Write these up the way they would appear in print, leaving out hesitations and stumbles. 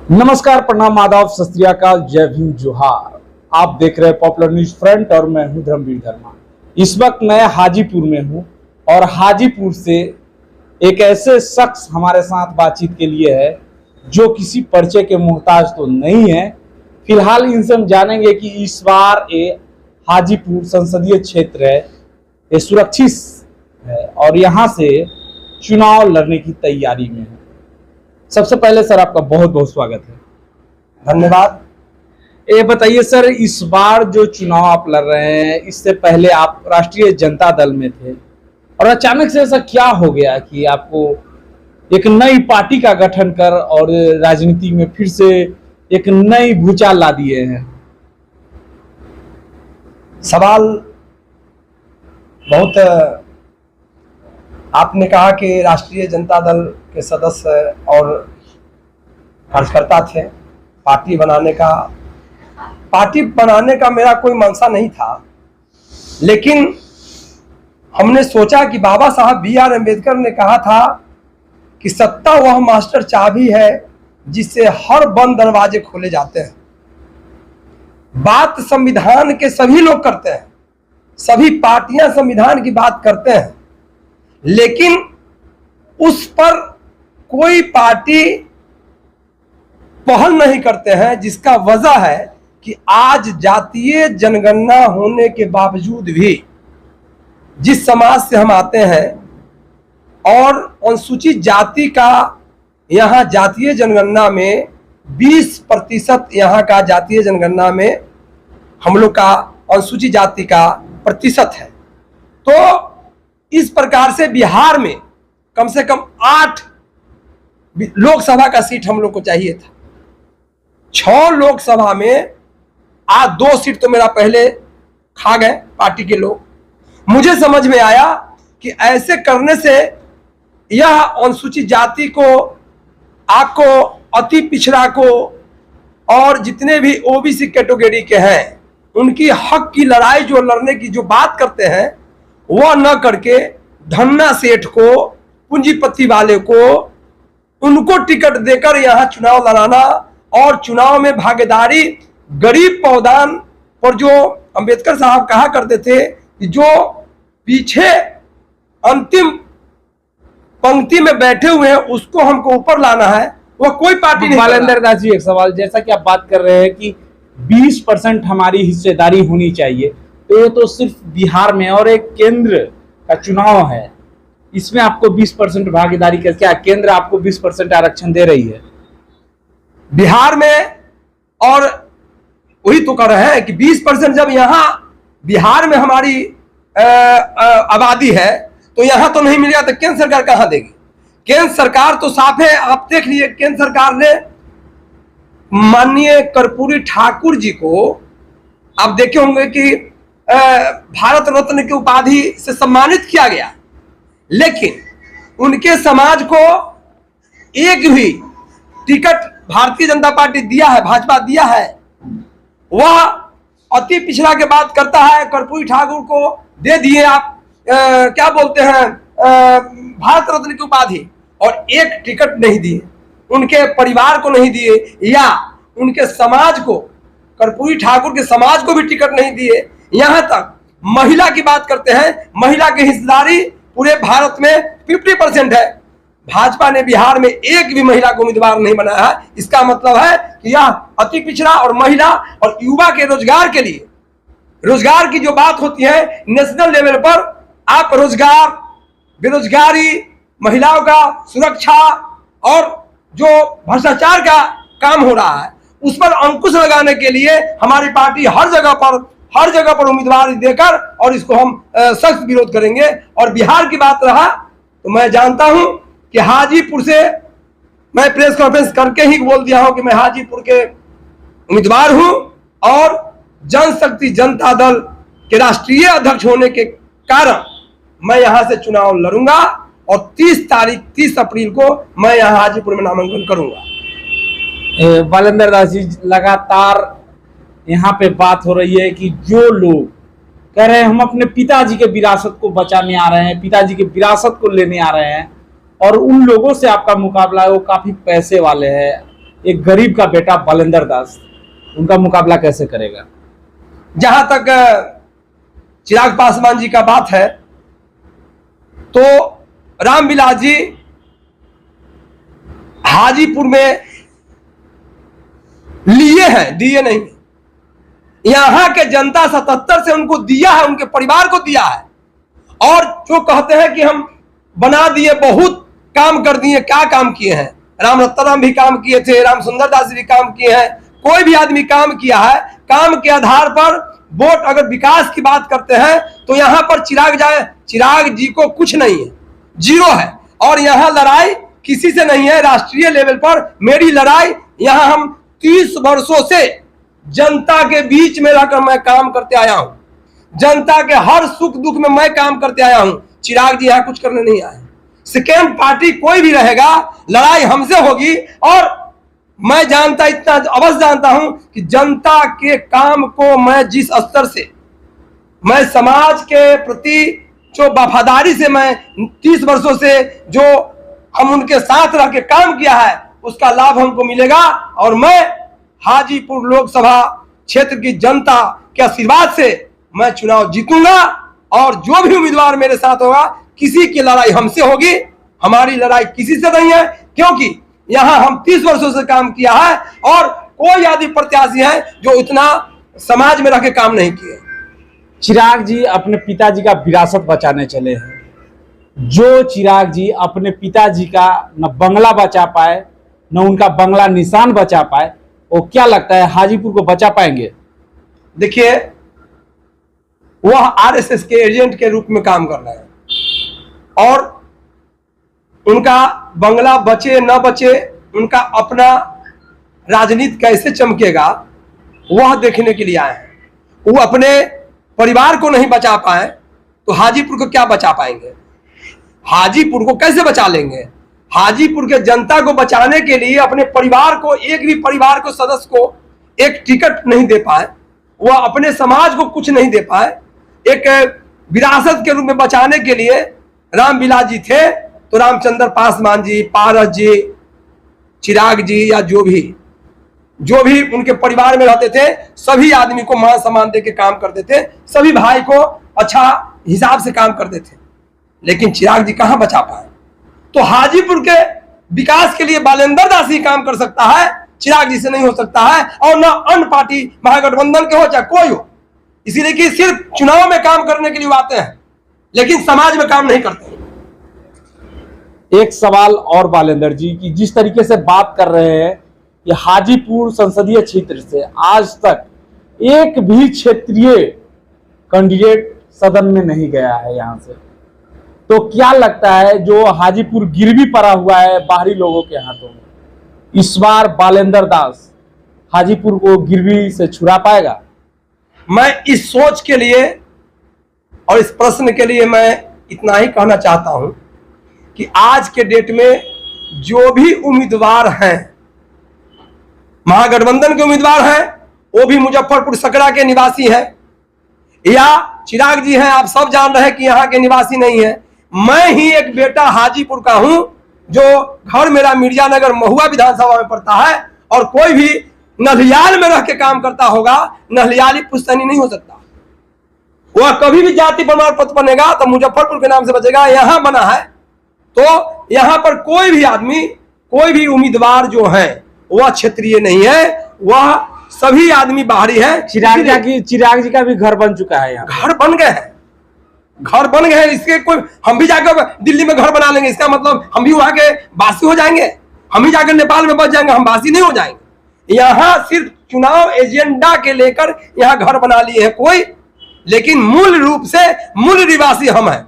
नमस्कार, प्रणाम, आदाब, सत श्री अकाल, जय भीम, जोहार। आप देख रहे हैं पॉपुलर न्यूज फ्रंट और मैं हूं धर्मवीर धर्मा। इस वक्त मैं हाजीपुर में हूं और हाजीपुर से एक ऐसे शख्स हमारे साथ बातचीत के लिए है जो किसी परिचय के मोहताज तो नहीं है। फिलहाल इनसे हम जानेंगे कि इस बार ये हाजीपुर संसदीय क्षेत्र है, ये सुरक्षित है और यहाँ से चुनाव लड़ने की तैयारी में है। सबसे पहले सर आपका बहुत बहुत स्वागत है। धन्यवाद। ये बताइए सर, इस बार जो चुनाव आप लड़ रहे हैं, इससे पहले आप राष्ट्रीय जनता दल में थे और अचानक से ऐसा क्या हो गया कि आपको एक नई पार्टी का गठन कर और राजनीति में फिर से एक नई भूचाल ला दिए हैं? सवाल बहुत आपने कहा कि राष्ट्रीय जनता दल के सदस्य और कार्यकर्ता थे। पार्टी बनाने का मेरा कोई मंशा नहीं था, लेकिन हमने सोचा कि बाबा साहब B.R. अम्बेडकर ने कहा था कि सत्ता वह मास्टर चाबी है जिससे हर बंद दरवाजे खोले जाते हैं। बात संविधान के सभी लोग करते हैं, सभी पार्टियां संविधान की बात करते हैं, लेकिन उस पर कोई पार्टी पहल नहीं करते हैं, जिसका वजह है कि आज जातीय जनगणना होने के बावजूद भी जिस समाज से हम आते हैं और अनुसूचित जाति का यहाँ जातीय जनगणना में 20% यहाँ का जातीय जनगणना में हम लोग का अनुसूचित जाति का प्रतिशत है। तो इस प्रकार से बिहार में कम से कम 8 लोकसभा का सीट हम लोग को चाहिए था। 6 लोकसभा में आज 2 सीट तो मेरा पहले खा गए पार्टी के लोग। मुझे समझ में आया कि ऐसे करने से यह अनुसूचित जाति को, आपको अति पिछड़ा को और जितने भी ओबीसी कैटेगरी के हैं उनकी हक की लड़ाई जो लड़ने की जो बात करते हैं वह न करके धन्ना सेठ को, पूंजीपति वाले को, उनको टिकट देकर यहाँ चुनाव लड़ाना और चुनाव में भागीदारी गरीब पौधान पर जो अंबेडकर साहब कहा करते थे कि जो पीछे अंतिम पंक्ति में बैठे हुए हैं उसको हमको ऊपर लाना है, वह कोई पार्टी नहीं। बालेंद्र दास जी, एक सवाल, जैसा कि आप बात कर रहे हैं कि 20% हमारी हिस्सेदारी होनी चाहिए, तो ये तो सिर्फ बिहार में और एक केंद्र का चुनाव है, इसमें आपको 20% भागीदारी कर, क्या केंद्र आपको 20% आरक्षण दे रही है? बिहार में और वही तो कर रहे हैं कि 20% जब यहाँ बिहार में हमारी आबादी है तो यहाँ तो नहीं मिलेगा, तो केंद्र सरकार कहाँ देगी? केंद्र सरकार तो साफ है, आप देख लीजिए, केंद्र सरकार ने माननीय कर्पूरी ठाकुर जी को आप देखे होंगे कि भारत रत्न की उपाधि से सम्मानित किया गया, लेकिन उनके समाज को एक भी टिकट भारतीय जनता पार्टी दिया है, भाजपा दिया है। वह अति पिछड़ा के बात करता है, कर्पूरी ठाकुर को दे दिए आप क्या बोलते हैं भारत रत्न की उपाधि, और एक टिकट नहीं दिए, उनके परिवार को नहीं दिए, या उनके समाज को, कर्पूरी ठाकुर के समाज को भी टिकट नहीं दिए। यहां तक महिला की बात करते हैं, महिला की हिस्सेदारी पूरे भारत में 50% है। भाजपा ने बिहार में एक भी महिला को उम्मीदवार नहीं बनाया है। इसका मतलब है कि यह अति पिछड़ा और महिला और युवा के रोजगार के लिए, रोजगार की जो बात होती है नेशनल लेवल पर, आप रोजगार, बेरोजगारी, महिलाओं का सुरक्षा और जो भ्रष्टाचार का काम हो रहा है उस पर अंकुश लगाने के लिए हमारी पार्टी हर जगह पर उम्मीदवार देकर और इसको हम सख्त विरोध करेंगे। और बिहार की बात रहा तो मैं जानता हूं कि हाजीपुर से मैं प्रेस कॉन्फ्रेंस करके ही बोल दिया हूं कि मैं हाजीपुर के उम्मीदवार हूं और जनशक्ति जनता दल के राष्ट्रीय अध्यक्ष होने के कारण मैं यहां से चुनाव लड़ूंगा और 30 अप्रैल को मैं यहां हाजीपुर में नामांकन करूंगा। बालेंद्र दास जी, लगातार यहाँ पे बात हो रही है कि जो लोग कह रहे हैं हम अपने पिताजी के विरासत को बचाने आ रहे हैं, पिताजी के विरासत को लेने आ रहे हैं, और उन लोगों से आपका मुकाबला है वो काफी पैसे वाले हैं, एक गरीब का बेटा बालेंद्र दास, उनका मुकाबला कैसे करेगा? जहां तक चिराग पासवान जी का बात है तो रामविलास जी हाजीपुर में लिए हैं, दिए नहीं। यहां के जनता 77 से उनको दिया है, उनके परिवार को दिया है। और जो कहते हैं कि हम बना दिए, बहुत काम कर दिए, क्या काम किए हैं? राम रत्नाराम भी काम किए थे, राम सुंदर दास भी काम किए हैं, कोई भी आदमी काम किया है। काम के आधार पर वोट, अगर विकास की बात करते हैं तो यहां पर चिराग जी को कुछ नहीं है, जीरो है। और यहां लड़ाई किसी से नहीं है। राष्ट्रीय लेवल पर मेरी लड़ाई, यहां हम 30 वर्षों से जनता के बीच में रहकर मैं काम करते आया हूं। जनता के हर सुख दुख में मैं काम करते आया हूं। चिराग जी यहां कुछ करने नहीं आए। सेकेंड पार्टी कोई भी रहेगा, लड़ाई हमसे होगी। और मैं जानता, इतना अवश्य जानता हूं कि जनता के काम को मैं जिस स्तर से, मैं समाज के प्रति जो वफादारी से मैं 30 वर्षों से जो हम उनके साथ रह के काम किया है, उसका लाभ हमको मिलेगा। और मैं हाजीपुर लोकसभा क्षेत्र की जनता के आशीर्वाद से मैं चुनाव जीतूंगा। और जो भी उम्मीदवार मेरे साथ होगा, किसी की लड़ाई हमसे होगी, हमारी लड़ाई किसी से नहीं है। क्योंकि यहां हम 30 वर्षों से काम किया है और कोई आदि प्रत्याशी है जो इतना समाज में रह के काम नहीं किए। चिराग जी अपने पिताजी का विरासत बचाने चले हैं। जो चिराग जी अपने पिताजी का न बंगला बचा पाए, न उनका बंगला निशान बचा पाए, वो क्या लगता है हाजीपुर को बचा पाएंगे? देखिए, वह आरएसएस के एजेंट के रूप में काम कर रहे हैं और उनका बंगला बचे न बचे, उनका अपना राजनीति कैसे चमकेगा, वह देखने के लिए आए हैं। वो अपने परिवार को नहीं बचा पाए तो हाजीपुर को क्या बचा पाएंगे? हाजीपुर को कैसे बचा लेंगे? हाजीपुर के जनता को बचाने के लिए अपने परिवार को, एक भी परिवार को, सदस्य को एक टिकट नहीं दे पाए, वह अपने समाज को कुछ नहीं दे पाए। एक विरासत के रूप में बचाने के लिए रामविलास जी थे तो रामचंद्र पासवान जी, पारस जी, चिराग जी या जो भी उनके परिवार में रहते थे, सभी आदमी को मान सम्मान दे के काम करते थे, सभी भाई को अच्छा हिसाब से काम करते थे। लेकिन चिराग जी कहां बचा पाए? तो हाजीपुर के विकास के लिए बालेंद्र दास ही काम कर सकता है, चिराग जी से नहीं हो सकता है। और ना अन्य पार्टी महागठबंधन के हो चाहे कोई हो, इसीलिए कि सिर्फ चुनाव में काम करने के लिए आते हैं लेकिन समाज में काम नहीं करते। एक सवाल और बालेंद्र जी की, जिस तरीके से बात कर रहे हैं कि हाजीपुर संसदीय क्षेत्र से आज तक एक भी क्षेत्रीय कैंडिडेट सदन में नहीं गया है यहां से, तो क्या लगता है जो हाजीपुर गिरवी पड़ा हुआ है बाहरी लोगों के हाथों में, इस बार बालेंद्र दास हाजीपुर को गिरवी से छुड़ा पाएगा? मैं इस सोच के लिए और इस प्रश्न के लिए मैं इतना ही कहना चाहता हूं कि आज के डेट में जो भी उम्मीदवार हैं, महागठबंधन के उम्मीदवार हैं, वो भी मुजफ्फरपुर सकरा के निवासी हैं या चिराग जी हैं, आप सब जान रहे हैं कि यहाँ के निवासी नहीं है। मैं ही एक बेटा हाजीपुर का हूं, जो घर मेरा मिर्जानगर महुआ विधानसभा में पड़ता है। और कोई भी नलियाल में रह के काम करता होगा, नलियाली पुश्तैनी नहीं हो सकता। वह कभी भी जाति प्रमाण पत्र बनेगा तो मुजफ्फरपुर के नाम से बचेगा। यहां बना है तो यहां पर कोई भी आदमी, कोई भी उम्मीदवार जो है वह क्षेत्रीय नहीं है, वह सभी आदमी बाहरी है। चिराग जी का भी घर बन चुका है, यहाँ घर बन गए हैं, घर बन गए हैं। इसके कोई, हम भी जाकर दिल्ली में घर बना लेंगे, इसका मतलब हम भी वहां के वासी हो जाएंगे? हम ही जाकर नेपाल में बच जाएंगे, हम वासी नहीं हो जाएंगे? यहाँ सिर्फ चुनाव एजेंडा के लेकर यहाँ घर बना लिए हैं कोई, लेकिन मूल रूप से मूल निवासी हम हैं।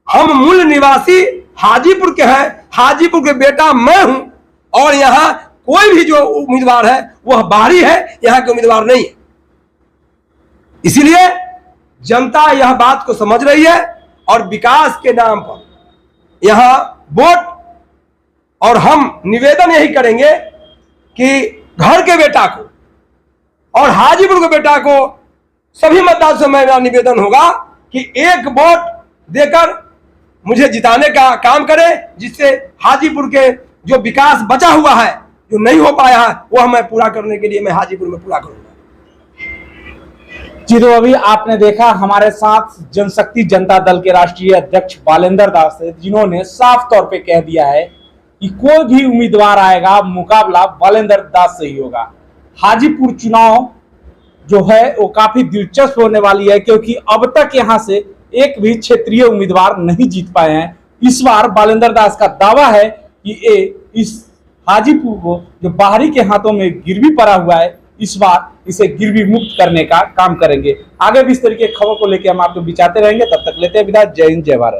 हम मूल निवासी हाजीपुर के हैं, हाजीपुर के बेटा मैं हूं। और यहाँ कोई भी जो उम्मीदवार है वह बाहरी है, यहाँ के उम्मीदवार नहीं है। इसीलिए जनता यह बात को समझ रही है और विकास के नाम पर यहां वोट, और हम निवेदन यही करेंगे कि घर के बेटा को और हाजीपुर के बेटा को सभी मतदाताओं से मेरा निवेदन होगा कि एक वोट देकर मुझे जिताने का काम करें, जिससे हाजीपुर के जो विकास बचा हुआ है जो नहीं हो पाया है वह मैं पूरा करने के लिए मैं हाजीपुर में पूरा करूंगा। जी, तो अभी आपने देखा हमारे साथ जनशक्ति जनता दल के राष्ट्रीय अध्यक्ष बालेंद्र दास है, जिन्होंने साफ तौर पे कह दिया है कि कोई भी उम्मीदवार आएगा मुकाबला बालेंद्र दास से ही होगा। हाजीपुर चुनाव जो है वो काफी दिलचस्प होने वाली है, क्योंकि अब तक यहां से एक भी क्षेत्रीय उम्मीदवार नहीं जीत पाए हैं। इस बार बालेंद्र दास का दावा है कि ये इस हाजीपुर को जो बाहरी के हाथों में गिरवी पड़ा हुआ है, इस बार इसे गिरवी मुक्त करने का काम करेंगे। आगे भी इस तरीके की खबर को लेकर हम आपको बिचाते रहेंगे। तब तक लेते हैं विदा। जय हिंद, जय भारत।